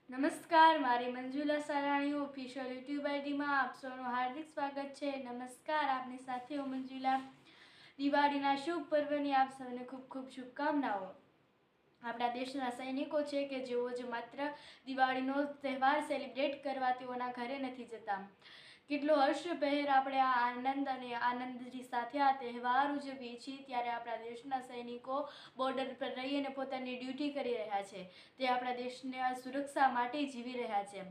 નમસ્કાર, મારી Manjula Sarani official YouTube આઈડીમાં આપ સૌનું હાર્દિક સ્વાગત છે. નમસ્કાર, આપની સાથે હું મંજુલા. દિવાળીના શુભ પર્વની આપ સૌને ખૂબ ખૂબ શુભકામનાઓ. આપણા દેશના સૈનિકો છે કે જેઓ જ માત્ર દિવાળીનો તહેવાર સેલિબ્રેટ કરવા તેઓના ઘરે નથી જતા. કેટલો હર્ષભેર આપણે આ આનંદ અને આનંદની સાથે આ તહેવાર ઉજવીએ છીએ, ત્યારે આપણા દેશના સૈનિકો બોર્ડર પર રહી અને પોતાની ડ્યુટી કરી રહ્યા છે. તે આપણા દેશને સુરક્ષા માટે જીવી રહ્યા છે.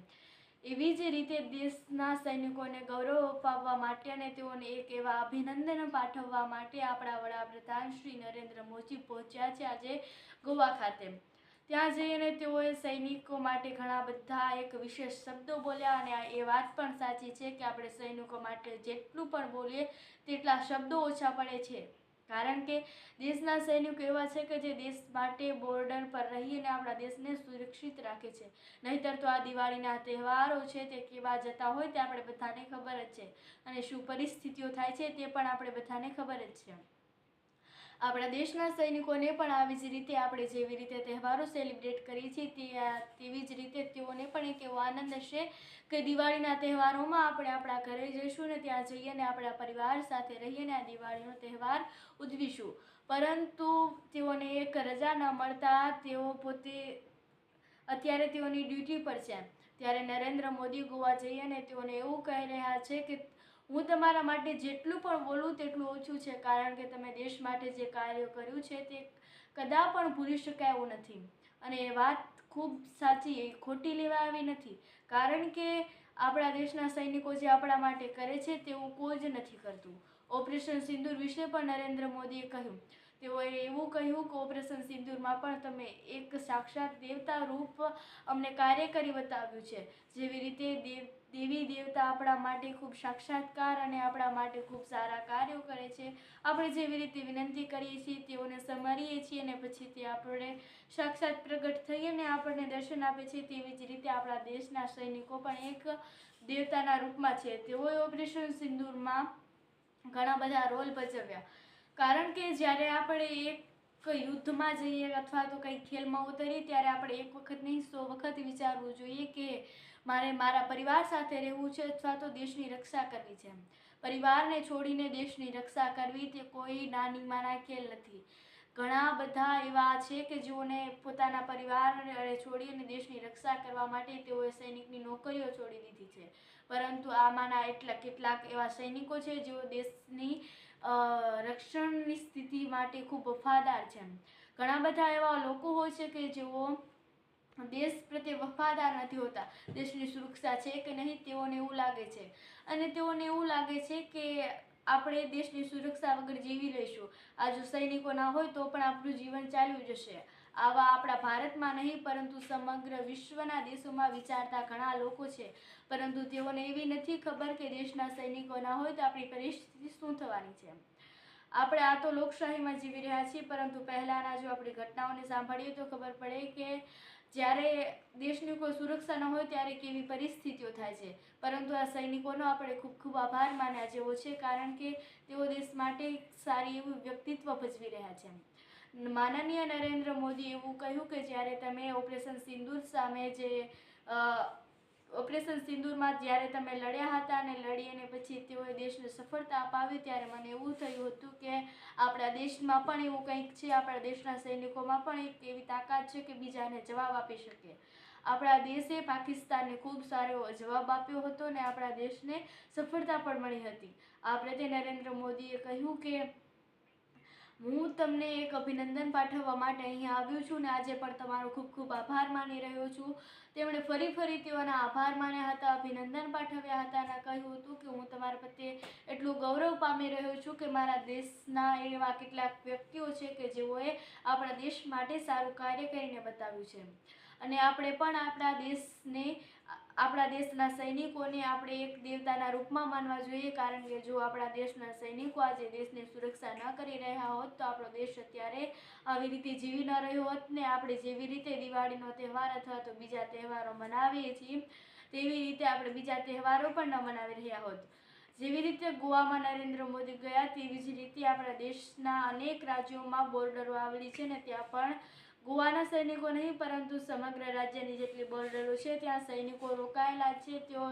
એવી જ રીતે દેશના સૈનિકોને ગૌરવ અપાવવા માટે અને તેઓને એક એવા અભિનંદન પાઠવવા માટે આપણા વડાપ્રધાન શ્રી નરેન્દ્ર મોદી પહોંચ્યા છે આજે ગોવા ખાતે. ત્યાં જઈને તેઓએ સૈનિકો માટે ઘણા બધા એક વિશેષ શબ્દો બોલ્યા અને એ વાત પણ સાચી છે કે આપણે સૈનિકો માટે જેટલું પણ બોલીએ તેટલા શબ્દો ઓછા પડે છે. કારણ કે દેશના સૈનિકો એવા છે કે જે દેશ માટે બોર્ડર પર રહીને આપણા દેશને સુરક્ષિત રાખે છે. નહીંતર તો આ દિવાળીના તહેવારો છે તે કેવા જતા હોય તે આપણે બધાને ખબર જ છે, અને શું પરિસ્થિતિઓ થાય છે તે પણ આપણે બધાને ખબર જ છે. આપણા દેશના સૈનિકોને પણ આવી જ રીતે આપણે જેવી રીતે તહેવારો સેલિબ્રેટ કરીએ છીએ તેવી જ રીતે તેઓને પણ એક એવો આનંદ હશે કે દિવાળીના તહેવારોમાં આપણે આપણા ઘરે જઈશું ને ત્યાં જઈએ ને આપણા પરિવાર સાથે રહીને આ દિવાળીનો તહેવાર ઉજવીશું. પરંતુ તેઓને એક રજા ન મળતા તેઓ પોતે અત્યારે તેઓની ડ્યુટી પર છે. ત્યારે નરેન્દ્ર મોદી ગોવા જઈ અને તેઓને એવું કહી રહ્યા છે કે હું તમારા માટે જેટલું પણ બોલું તેટલું ઓછું છે, કારણ કે તમે દેશ માટે જે કાર્ય કર્યું છે તે કદાચ પણ ભૂલી શકાય એવું નથી. અને એ વાત ખૂબ સાચી, એ ખોટી લેવા આવી નથી. કારણ કે આપણા દેશના સૈનિકો જે આપણા માટે કરે છે તેવું કોઈ જ નથી કરતું. ઓપરેશન સિંદૂર વિશે પણ નરેન્દ્ર મોદીએ કહ્યું. તેઓએ એવું કહ્યું કે ઓપરેશન સિંદૂરમાં પણ તમે એક સાક્ષાત દેવતા રૂપ અમને કાર્ય કરી બતાવ્યું છે. જેવી રીતે દેવી દેવતા આપણા માટે ખૂબ સાક્ષાત્કાર અને આપણા માટે ખૂબ સારા કાર્યો કરે છે. આપણે જેવી રીતે વિનંતી કરીએ છીએ, તેઓને સમરીએ છીએ અને પછી તે આપણે સાક્ષાત પ્રગટ થઈએ અને આપણને દર્શન આપે છે. તેવી જ રીતે આપણા દેશના સૈનિકો પણ એક દેવતાના રૂપમાં છે. તેઓએ ઓપરેશન સિંદૂરમાં ઘણા બધા રોલ ભજવ્યા. કારણ કે જ્યારે આપણે એક યુદ્ધમાં જઈએ અથવા તો કંઈ ખેલમાં ઉતરીએ ત્યારે આપણે એક વખત નહીં 100 વખત વિચારવું જોઈએ કે મારે મારા પરિવાર સાથે રહેવું છે અથવા તો દેશની રક્ષા કરવી છે. પરિવારને છોડીને દેશની રક્ષા કરવી તે કોઈ નાની માના ખેલ નથી. ઘણા બધા એવા છે કે જેઓને પોતાના પરિવારને છોડી અને દેશની રક્ષા કરવા માટે તેઓએ સૈનિકની નોકરીઓ છોડી દીધી છે. પરંતુ આમાંના કેટલાક એવા સૈનિકો છે જેઓ દેશની રક્ષણની સ્થિતિ માટે ખૂબ વફાદાર છે. ઘણા બધા એવા લોકો હોય છે કે જેઓ દેશ પ્રત્યે વફાદાર નથી હોતા. દેશની સુરક્ષા છે કે નહીં તેઓને એવું લાગે છે, અને તેઓને એવું લાગે છે કે આપણે દેશની સુરક્ષા વગર જીવી લઈશું. આ જો સૈનિકો ના હોય તો પણ આપણું જીવન ચાલ્યું જશે. આવા આપણા ભારતમાં નહીં પરંતુ સમગ્ર વિશ્વના દેશોમાં વિચારતા ઘણા લોકો છે. પરંતુ તેઓને એવી નથી ખબર કે દેશના સૈનિકો ના હોય તો આપણી પરિસ્થિતિ શું થવાની છે. આપણે આ તો લોકશાહીમાં જીવી રહ્યા છીએ, પરંતુ પહેલાંના જો આપણી ઘટનાઓને સાંભળીએ તો ખબર પડે કે જ્યારે દેશની કોઈ સુરક્ષા ન હોય ત્યારે કેવી પરિસ્થિતિઓ થાય છે. પરંતુ આ સૈનિકોનો આપણે ખૂબ ખૂબ આભાર માન્યા જેવો છે, કારણ કે તેઓ દેશ માટે સારી એવું વ્યક્તિત્વ ભજવી રહ્યા છે. માનનીય નરેન્દ્ર મોદી એવું કહ્યું કે જ્યારે તમે ઓપરેશન સિંદૂર સામે જે ઓપરેશન સિંદૂરમાં જ્યારે તમે લડ્યા હતા અને લડી અને પછી તેઓએ દેશને સફળતા અપાવી, ત્યારે મને એવું થયું હતું કે આપણા દેશમાં પણ એવું કંઈક છે. આપણા દેશના સૈનિકોમાં પણ એક એવી તાકાત છે કે બીજાને જવાબ આપી શકે. આપણા દેશે પાકિસ્તાનને ખૂબ સારો જવાબ આપ્યો હતો અને આપણા દેશને સફળતા પણ મળી હતી. આ પ્રત્યે નરેન્દ્ર મોદીએ કહ્યું કે હું તમને એક અભિનંદન પાઠવવા માટે અહીંયા આવ્યો છું અને આજે પણ તમારો ખૂબ ખૂબ આભાર માની રહ્યો છું. તેમણે ફરી તેઓના આભાર માન્યા હતા, અભિનંદન પાઠવ્યા હતા અને કહ્યું હતું કે હું તમારા પ્રત્યે એટલું ગૌરવ પામી રહ્યો છું કે મારા દેશના એવા કેટલાક વ્યક્તિઓ છે કે જેઓએ આપણા દેશ માટે સારું કાર્ય કરીને બતાવ્યું છે. અને આપણે પણ આપણા દેશના સૈનિકોને આપણે એક દેવતાના રૂપમાં માનવા જોઈએ. કારણ કે જો આપણા દેશના સૈનિકો આજે દેશની સુરક્ષા ન કરી રહ્યા હોત તો આપણો દેશ અત્યારે આવી રીતે જીવી ન રહ્યો હોત ને આપણે જેવી રીતે દિવાળીનો તહેવાર અથવા તો બીજા તહેવારો મનાવીએ છીએ તેવી રીતે આપણે બીજા તહેવારો પણ ન મનાવી રહ્યા હોત. જેવી રીતે ગોવામાં નરેન્દ્ર મોદી ગયા તેવી જ રીતે આપણા દેશના અનેક રાજ્યોમાં બોર્ડરો આવેલી છે ને ત્યાં પણ ગોવાના સૈનિકો નહીં પરંતુ સમગ્ર રાજ્યની જેટલી બોર્ડરો છે ત્યાં સૈનિકો રોકાયેલા છે. તેઓ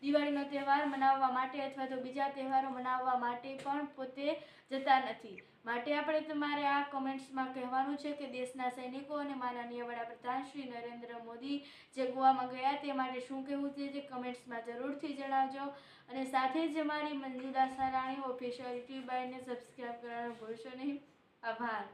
દિવાળીનો તહેવાર મનાવવા માટે અથવા તો બીજા તહેવારો મનાવવા માટે પણ પોતે જતા નથી. માટે આપણે તમારે આ કમેન્ટ્સમાં કહેવાનું છે કે દેશના સૈનિકો અને માનનીય વડાપ્રધાન શ્રી નરેન્દ્ર મોદી જે ગોવામાં ગયા તે માટે શું કહેવું છે તે કમેન્ટ્સમાં જરૂરથી જણાવજો. અને સાથે જ અમારી મંજુલા સારાણી ઓફિશિયલ યુટ્યુબ ચેનલને સબસ્ક્રાઈબ કરવાનું ભૂલશો નહીં. આભાર.